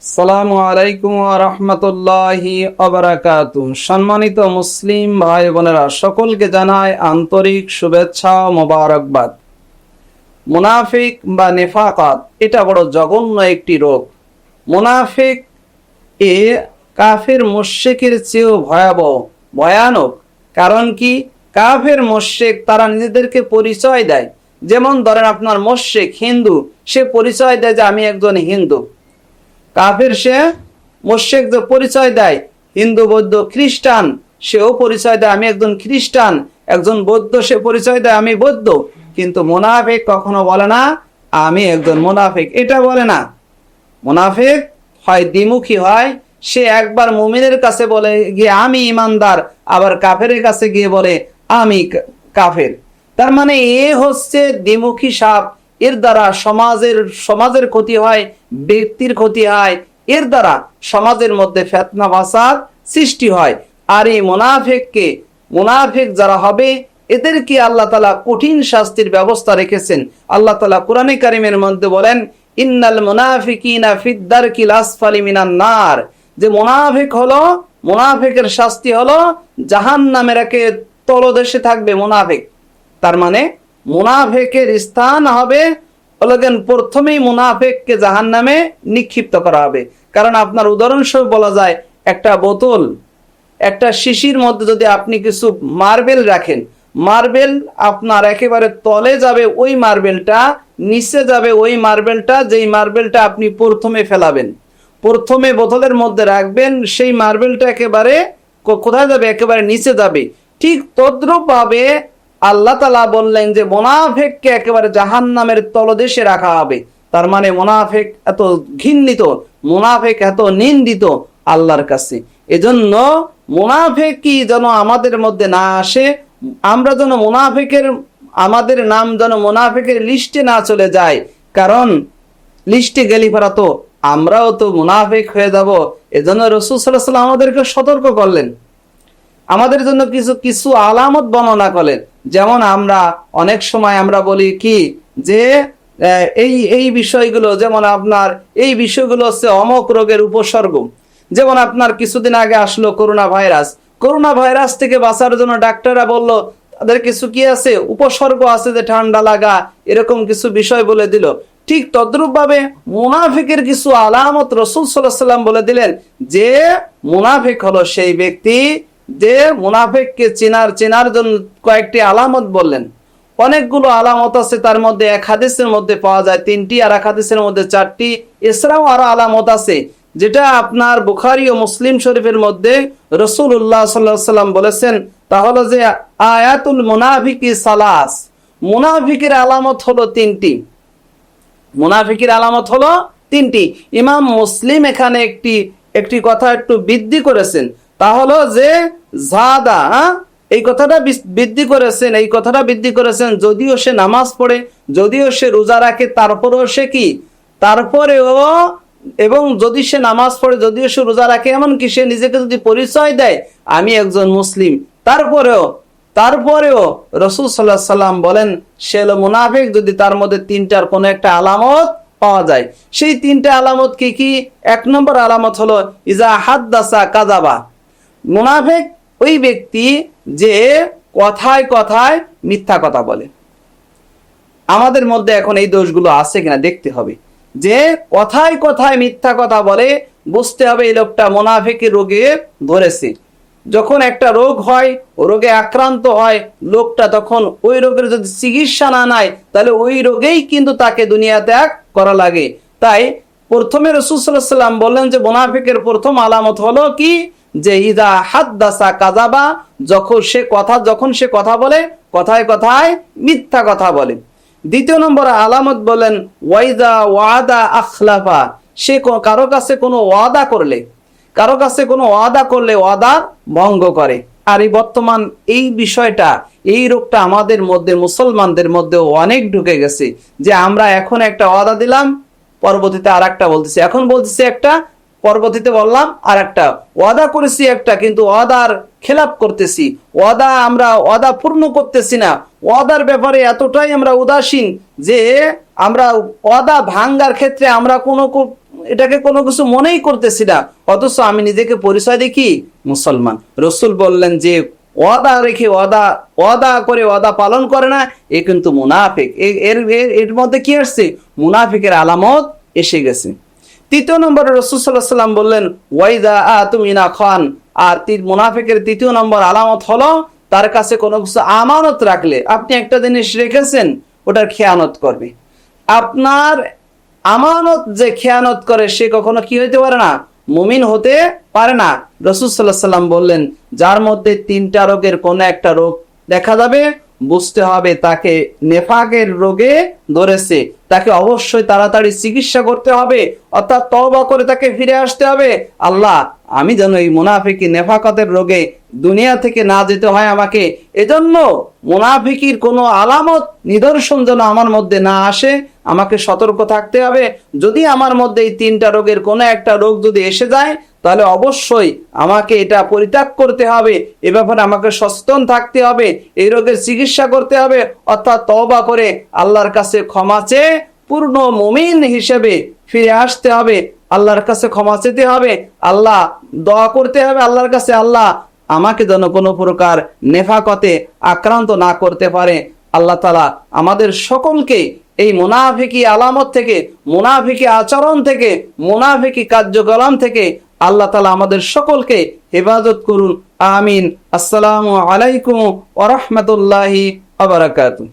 আসসালামু আলাইকুম ওয়া রাহমাতুল্লাহি ওয়া বারাকাতুহু। সম্মানিত মুসলিম ভাই বোনেরা, সকলকে জানাই আন্তরিক শুভেচ্ছা ও মোবারকবাদ। মুনাফিক বা নেফাকাত এটা বড় জঘন্য একটি রোগ। মুনাফিক এ কাফের মুশরিকের চেয়েও ভয়ানক। কারণ কি? কাফের মুশরিক তারা নিজেদেরকে পরিচয় দেয়, যেমন ধরেন আপনার মুশরিক হিন্দু, সে পরিচয় দেয় যে আমি একজন হিন্দু। কাফের সে মুশরিক যে পরিচয় দেয়, হিন্দু বৌদ্ধ খ্রিস্টান সেও পরিচয় দেয় আমি একজন খ্রিস্টান, একজন বৌদ্ধ সে পরিচয় দেয় আমি বৌদ্ধ। কিন্তু মুনাফিক কখনো বলে না আমি একজন মুনাফিক, এটা বলে না। মুনাফিক হয় দ্বিমুখী হয়, সে একবার মুমিনের কাছে বলে গিয়ে আমি ইমানদার, আবার কাফের কাছে গিয়ে বলে আমি কাফের। তার মানে এ হচ্ছে দ্বিমুখী সাপ। এর দ্বারা সমাজের ক্ষতি হয়, ব্যক্তির ক্ষতি হয়, এর দ্বারা সমাজের মধ্যে ফিতনা ফাসাদ সৃষ্টি হয়। আর এই মুনাফিক যারা হবে এদেরকে আল্লাহ তাআলা কঠিন শাস্তির ব্যবস্থা রেখেছেন। আল্লাহ তাআলা কোরআনে কারিমের মধ্যে বলেন ইন্নাল মুনাফিকিনা ফিদ দারকিল আসফালি মিনান নার, যে মুনাফিকের শাস্তি হলো জাহান্নামের একে তলদেশে থাকবে মুনাফিক। তার মানে মুনাফিকের স্থান হবে প্রথমেই মুনাফিককে জাহান্নামে নিক্ষিপ্ত করা হবে। কারণ আপনার উদাহরণস্বরূপ বলা যায়, একটা বোতল, একটা শিশির মধ্যে যদি আপনি কিছু মার্বেল রাখেন, মার্বেল আপনার একেবারে তলে যাবে ওই মার্বেলটা, নিচে যাবে ওই মার্বেলটা, যেই মার্বেলটা আপনি প্রথমে ফেলাবেন, প্রথমে বোতলের মধ্যে রাখবেন, সেই মার্বেলটা একেবারে কোথায় যাবে? একেবারে নিচে যাবে। ঠিক তদ্রূপ ভাবে আল্লাহ তাআলা বললেন যে মুনাফিককে একেবারে জাহান্নামের তলদেশে রাখা হবে। তার মানে মুনাফিক এত ঘৃণিত, মুনাফিক এত নিন্দিত আল্লাহর কাছে। এজন্য মুনাফিকই যেন আমাদের মধ্যে না আসে, আমরা যেন আমাদের নাম যেন মুনাফিকের লিস্টে না চলে যায়। কারণ লিস্টে গেলি পরা তো আমরাও তো মুনাফিক হয়ে যাব। এজন্য রাসূল সাল্লাল্লাহু আলাইহি ওয়াসাল্লাম আমাদেরকে সতর্ক করলেন, আমাদের জন্য কিছু আলামত বর্ণনা করলেন। যেমন আমরা অনেক সময় আমরা বলি কি যে এই বিষয়গুলো, যেমন আপনার এই বিষয়গুলো হচ্ছে অমক রোগের উপসর্গ। যেমন আপনার কিছুদিন আগে আসলো করোনা ভাইরাস থেকে বাঁচার জন্য ডাক্তাররা বলল তাদের কিছু কি আছে, উপসর্গ আছে, যে ঠান্ডা লাগা, এরকম কিছু বিষয় বলে দিল। ঠিক তদ্রূপ ভাবে মুনাফিকের কিছু আলামত রাসূল সাল্লাল্লাহু আলাইহি ওয়াসাল্লাম বলে দিলেন, যে মুনাফিক হলো সেই ব্যক্তি, যে মুনাফিককে চেনার জন্য কয়েকটি আলামত বললেন। অনেকগুলো আলামত আছে, তার মধ্যে এক হাদিসের মধ্যে পাওয়া যায় 3টি, আর এক হাদিসের মধ্যে 4টি। এছাড়াও আরো আলামত আছে, যেটা আপনার বুখারী ও মুসলিম শরীফের মধ্যে রাসূলুল্লাহ সাল্লাল্লাহু আলাইহি ওয়াসাল্লাম বলেছেন। তা হলো যে আয়াতুল মুনাফিকি সালাস, মুনাফিকের আলামত হলো 3টি। মুনাফিকের আলামত হলো 3টি। ইমাম মুসলিম এখানে একটি কথা একটু বৃদ্ধি করেছেন, তা হলো যে জাদা, এই কথাটা বৃদ্ধি করেছেন যদিও সে নামাজ পড়ে, যদিও সে রোজা রাখে, এবং যদি সে নামাজ পড়ে, যদিও সে রোজা রাখে, এমনকি সে নিজেকে যদি পরিচয় দেয় আমি একজন মুসলিম, তারপরেও রাসূল সাল্লাল্লাহু আলাইহি ওয়াসাল্লাম বলেন সে হলো মুনাফিক যদি তার মধ্যে 3টার কোনো একটা আলামত পাওয়া যায়। সেই 3টা আলামত কি? 1 নম্বর আলামত হলো ইজা হাদ্দাসা কাযাবা। মুনাফিক ওই ব্যক্তি যে কথায় মিথ্যা কথা বলে। আমাদের মধ্যে এখন এই দোষগুলো আছে কিনা দেখতে হবে, যে কথায় মিথ্যা কথা বলে, বুঝতে হবে এই লোকটা মুনাফিকের রোগে ধরেছে। যখন একটা রোগ হয়, রোগে আক্রান্ত হয় লোকটা, তখন ওই রোগের যদি চিকিৎসা না নেয় তাহলে ওই রোগেই কিন্তু তাকে দুনিয়া ত্যাগ করা লাগে। তাই প্রথমে রাসূল সাল্লাল্লাহু আলাইহি ওয়াসাল্লাম বললেন যে মুনাফিকের প্রথম আলামত হলো কি, যে ইদা হাদ্দাসা কাযাবা, যখন সে কথা বলে কথায় মিথ্যা কথা বলে। 2 নম্বর আলামত বলেন ওয়াইদা ওয়াদা আখলাফা, সে কারো কাছে কোনো ওয়াদা করলে ওয়াদা ভঙ্গ করে। আর এই বর্তমান এই বিষয়টা, এই রোগটা আমাদের মধ্যে, মুসলমানদের মধ্যে অনেক ঢুকে গেছে, যে আমরা এখন একটা ওয়াদা দিলাম, পরবর্তীতে আর একটা বলতেছি, এখন বলতেছি একটা, পরবর্তীতে বললাম আর একটা। ওয়াদা করেছি একটা, কিন্তু ওয়াদার খেলাপ করতেছি, ওয়াদা পূর্ণ করতেছি না, ওয়াদার ব্যাপারে এতটাই আমরা উদাসীন যে আমরা ওয়াদা ভাঙ্গার ক্ষেত্রে আমরা এটাকে কোনো কিছু মনেই করতেছি না, অথচ আমি নিজেকে পরিচয় দেখি মুসলমান। রসুল বললেন যে ওয়াদা রেখে ওয়াদা করে ওয়াদা পালন করে না, এ কিন্তু মুনাফিক। এর মধ্যে কি আসছে? মুনাফিকের আলামত এসে গেছে। তৃতীয় নম্বরে রাসূল সাল্লাল্লাহু আলাইহি ওয়াসাল্লাম বললেন ওয়াইদা আতুমিনা খান, আর মুনাফিকের তৃতীয় নম্বর আলামত হলো তার কাছে কোনো কিছু আমানত রাখলে, আপনি একটা জিনিস রেখেছেন, ওটার খেয়ানত করবে। আপনার আমানত যে খেয়ানত করে সে কখনো কি হইতে পারে না? মুমিন হতে পারে না। রাসূল সাল্লাল্লাহু আলাইহি ওয়াসাল্লাম বললেন যার মধ্যে 3টা রোগের কোনো একটা রোগ দেখা যাবে, বুঝতে হবে তাকে নেফাকের রোগে ধরেছে, তাকে অবশ্যই তাড়াতাড়ি চিকিৎসা করতে হবে, অর্থাৎ তওবা করে তাকে ফিরে আসতে হবে। আল্লাহ, আমি যেন এই মুনাফিকি নেফাকতের রোগে দুনিয়া থেকে না যেতে হয় আমাকে, এজন্য মুনাফিকির কোনো আলামত নিদর্শন যেন আমার মধ্যে না আসে, আমাকে সতর্ক থাকতে হবে। যদি আমার মধ্যে এই 3টা রোগের কোনো একটা রোগ যদি এসে যায়, তাহলে অবশ্যই আমাকে এটা পরিত্যাগ করতে হবে, এ ব্যাপারে আমাকে সচেতন থাকতে হবে, এই রোগের চিকিৎসা করতে হবে, অর্থাৎ তওবা করে আল্লাহর কাছে ক্ষমা চেয়ে পূর্ণ মুমিন হিসেবে ফিরে আসতে হবে, আল্লাহর কাছে ক্ষমা চেতে হবে, আল্লাহ দোয়া করতে হবে আল্লাহর কাছে, আল্লাহ আমাকে যেন কোনো প্রকার নেফাকতে আক্রান্ত না করতে পারে। আল্লাহ তাআলা আমাদের সকলকে এই মুনাফিকি আলামত থেকে, মুনাফিকি আচরণ থেকে, মুনাফিকি কার্যকলাপ থেকে আল্লাহ তাআলা আমাদের সকলকে হেফাজত করুন। আমিন। আসসালামু আলাইকুম ওয়া রাহমাতুল্লাহি ওয়া বারাকাতুহু।